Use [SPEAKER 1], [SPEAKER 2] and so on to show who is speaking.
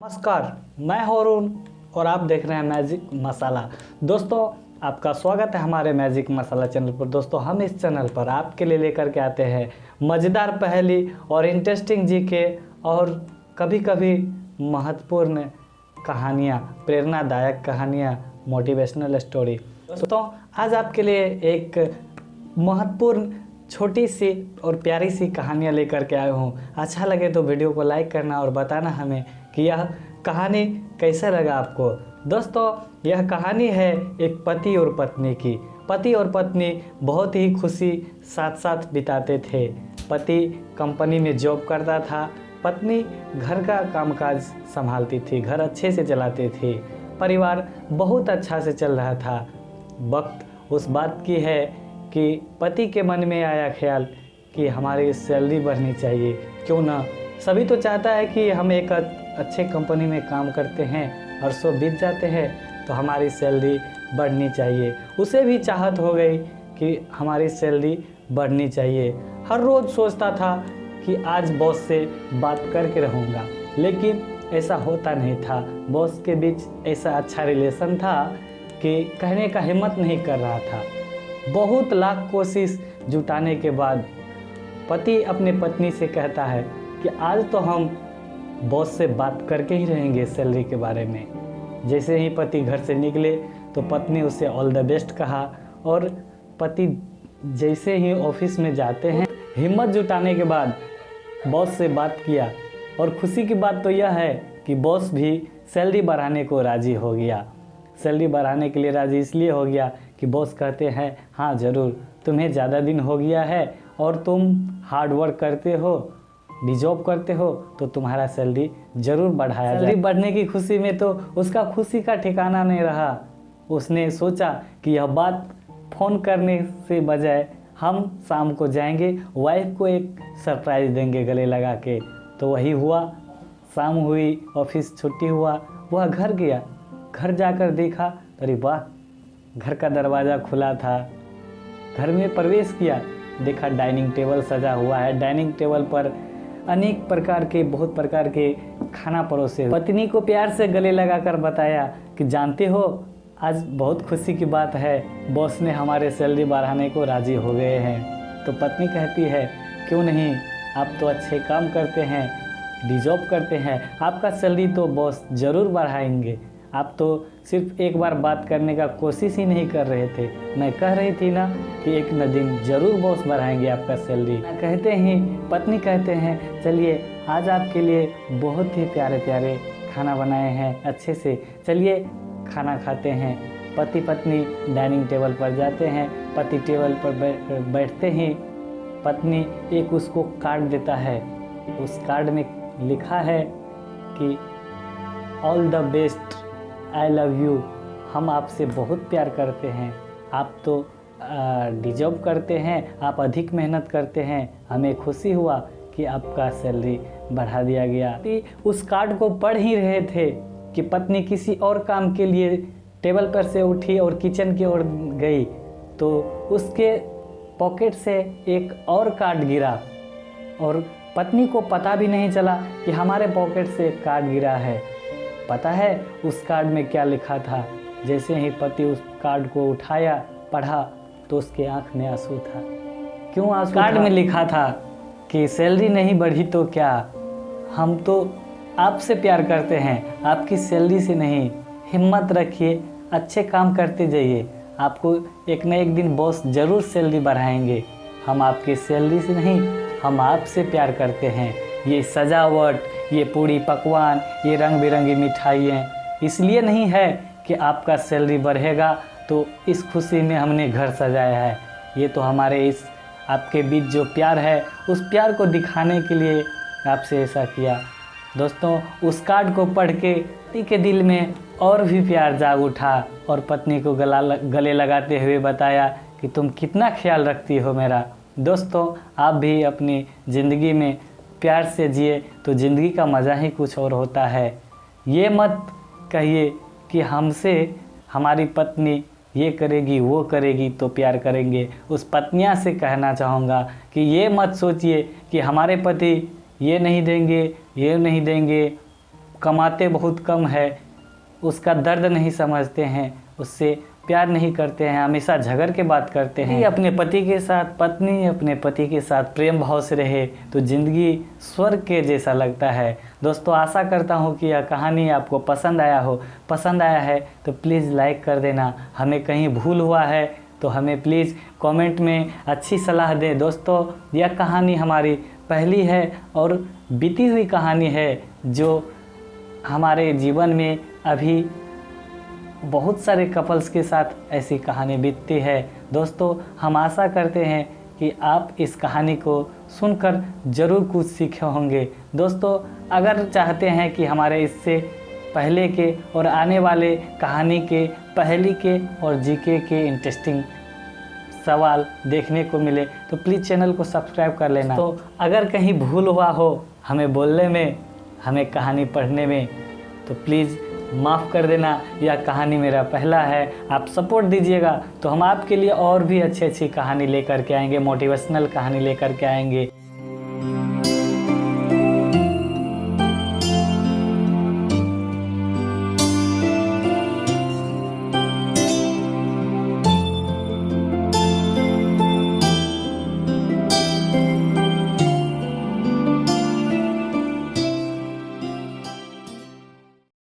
[SPEAKER 1] नमस्कार, मैं हरुण और आप देख रहे हैं मैजिक मसाला। दोस्तों, आपका स्वागत है हमारे मैजिक मसाला चैनल पर। दोस्तों, हम इस चैनल पर आपके लिए लेकर के आते हैं मज़ेदार पहेली और इंटरेस्टिंग जीके और कभी कभी महत्वपूर्ण कहानियाँ, प्रेरणादायक कहानियाँ, मोटिवेशनल स्टोरी। दोस्तों, आज आपके लिए एक महत्वपूर्ण छोटी सी और प्यारी सी कहानियाँ लेकर के आया हूँ। अच्छा लगे तो वीडियो को लाइक करना और बताना हमें कि यह कहानी कैसा लगा आपको। दोस्तों, यह कहानी है एक पति और पत्नी की। पति और पत्नी बहुत ही खुशी साथ साथ बिताते थे। पति कंपनी में जॉब करता था, पत्नी घर का कामकाज संभालती थी, घर अच्छे से चलाते थे, परिवार बहुत अच्छा से चल रहा था। वक्त उस बात की है कि पति के मन में आया ख्याल कि हमारी सैलरी बढ़नी चाहिए। क्यों ना, सभी तो चाहता है कि हम एक अच्छे कंपनी में काम करते हैं और सो बीत जाते हैं तो हमारी सैलरी बढ़नी चाहिए। उसे भी चाहत हो गई कि हमारी सैलरी बढ़नी चाहिए। हर रोज़ सोचता था कि आज बॉस से बात करके रहूँगा, लेकिन ऐसा होता नहीं था। बॉस के बीच ऐसा अच्छा रिलेशन था कि कहने का हिम्मत नहीं कर रहा था। बहुत लाख कोशिश जुटाने के बाद पति अपने पत्नी से कहता है कि आज तो हम बॉस से बात करके ही रहेंगे सैलरी के बारे में। जैसे ही पति घर से निकले तो पत्नी उसे ऑल द बेस्ट कहा और पति जैसे ही ऑफिस में जाते हैं, हिम्मत जुटाने के बाद बॉस से बात किया। और खुशी की बात तो यह है कि बॉस भी सैलरी बढ़ाने को राज़ी हो गया। सैलरी बढ़ाने के लिए राज़ी इसलिए हो गया कि बॉस कहते हैं, हाँ ज़रूर, तुम्हें ज़्यादा दिन हो गया है और तुम हार्ड वर्क करते हो, भी जॉब करते हो, तो तुम्हारा सैलरी ज़रूर बढ़ाया जाए। सैलरी बढ़ने की खुशी में तो उसका खुशी का ठिकाना नहीं रहा। उसने सोचा कि यह बात फ़ोन करने से बजाय हम शाम को जाएंगे, वाइफ को एक सरप्राइज़ देंगे गले लगा के। तो वही हुआ। शाम हुई, ऑफिस छुट्टी हुआ, वह घर गया। घर जाकर देखा, अरे वाह, घर का दरवाज़ा खुला था। घर में प्रवेश किया, देखा डाइनिंग टेबल सजा हुआ है। डाइनिंग टेबल पर अनेक प्रकार के, बहुत प्रकार के खाना परोसे। पत्नी को प्यार से गले लगाकर बताया कि जानते हो, आज बहुत खुशी की बात है, बॉस ने हमारे सैलरी बढ़ाने को राज़ी हो गए हैं। तो पत्नी कहती है, क्यों नहीं, आप तो अच्छे काम करते हैं, भी जॉब करते हैं, आपका सैलरी तो बॉस ज़रूर बढ़ाएंगे। आप तो सिर्फ एक बार बात करने का कोशिश ही नहीं कर रहे थे। मैं कह रही थी ना कि एक न दिन ज़रूर बॉस बढ़ाएंगे आपका सैलरी। कहते ही पत्नी कहते हैं, चलिए आज आपके लिए बहुत ही प्यारे प्यारे खाना बनाए हैं अच्छे से, चलिए खाना खाते हैं। पति पत्नी डाइनिंग टेबल पर जाते हैं। पति टेबल पर बैठते ही पत्नी एक उसको कार्ड देता है। उस कार्ड में लिखा है कि all the best, I love you, हम आपसे बहुत प्यार करते हैं। आप तो डिजर्व करते हैं, आप अधिक मेहनत करते हैं। हमें खुशी हुआ कि आपका सैलरी बढ़ा दिया गया। उस कार्ड को पढ़ ही रहे थे कि पत्नी किसी और काम के लिए टेबल पर से उठी और किचन की ओर गई, तो उसके पॉकेट से एक और कार्ड गिरा और पत्नी को पता भी नहीं चला कि हमारे पॉकेट से एक कार्ड गिरा है। पता है उस कार्ड में क्या लिखा था? जैसे ही पति उस कार्ड को उठाया, पढ़ा, तो उसके आंख में आंसू था। क्यों आंसू? कार्ड में लिखा था कि सैलरी नहीं बढ़ी तो क्या, हम तो आपसे प्यार करते हैं, आपकी सैलरी से नहीं। हिम्मत रखिए, अच्छे काम करते जाइए, आपको एक न एक दिन बॉस ज़रूर सैलरी बढ़ाएंगे। हम आपकी सैलरी से नहीं, हम आपसे प्यार करते हैं। ये सजावट, ये पूड़ी पकवान, ये रंग बिरंगी मिठाइयाँ इसलिए नहीं है कि आपका सैलरी बढ़ेगा तो इस खुशी में हमने घर सजाया है। ये तो हमारे इस आपके बीच जो प्यार है, उस प्यार को दिखाने के लिए आपसे ऐसा किया। दोस्तों, उस कार्ड को पढ़ के पति के दिल में और भी प्यार जाग उठा और पत्नी को गले लगाते हुए बताया कि तुम कितना ख्याल रखती हो मेरा। दोस्तों, आप भी अपनी ज़िंदगी में प्यार से जिए तो ज़िंदगी का मज़ा ही कुछ और होता है। ये मत कहिए कि हमसे हमारी पत्नी ये करेगी वो करेगी तो प्यार करेंगे। उस पत्नियां से कहना चाहूँगा कि ये मत सोचिए कि हमारे पति ये नहीं देंगे, कमाते बहुत कम है, उसका दर्द नहीं समझते हैं, उससे प्यार नहीं करते हैं, हमेशा झगड़ के बात करते हैं। अपने पति के साथ, पत्नी अपने पति के साथ प्रेम भाव से रहे तो ज़िंदगी स्वर्ग के जैसा लगता है। दोस्तों आशा करता हूँ कि यह कहानी आपको पसंद आया है तो प्लीज़ लाइक कर देना। हमें कहीं भूल हुआ है तो हमें प्लीज़ कमेंट में अच्छी सलाह दें। दोस्तों यह कहानी हमारी पहली है और बीती हुई कहानी है जो हमारे जीवन में अभी बहुत सारे कपल्स के साथ ऐसी कहानी बीतती है। दोस्तों हम आशा करते हैं कि आप इस कहानी को सुनकर ज़रूर कुछ सीखे होंगे। दोस्तों अगर चाहते हैं कि हमारे इससे पहले के और आने वाले कहानी के पहेली के और जीके के इंटरेस्टिंग सवाल देखने को मिले तो प्लीज़ चैनल को सब्सक्राइब कर लेना। तो अगर कहीं भूल हुआ हो हमें बोलने में, हमें कहानी पढ़ने में, तो प्लीज़ माफ़ कर देना। यह कहानी मेरा पहला है, आप सपोर्ट दीजिएगा तो हम आपके लिए और भी अच्छी कहानी लेकर के आएंगे, मोटिवेशनल कहानी लेकर के आएंगे।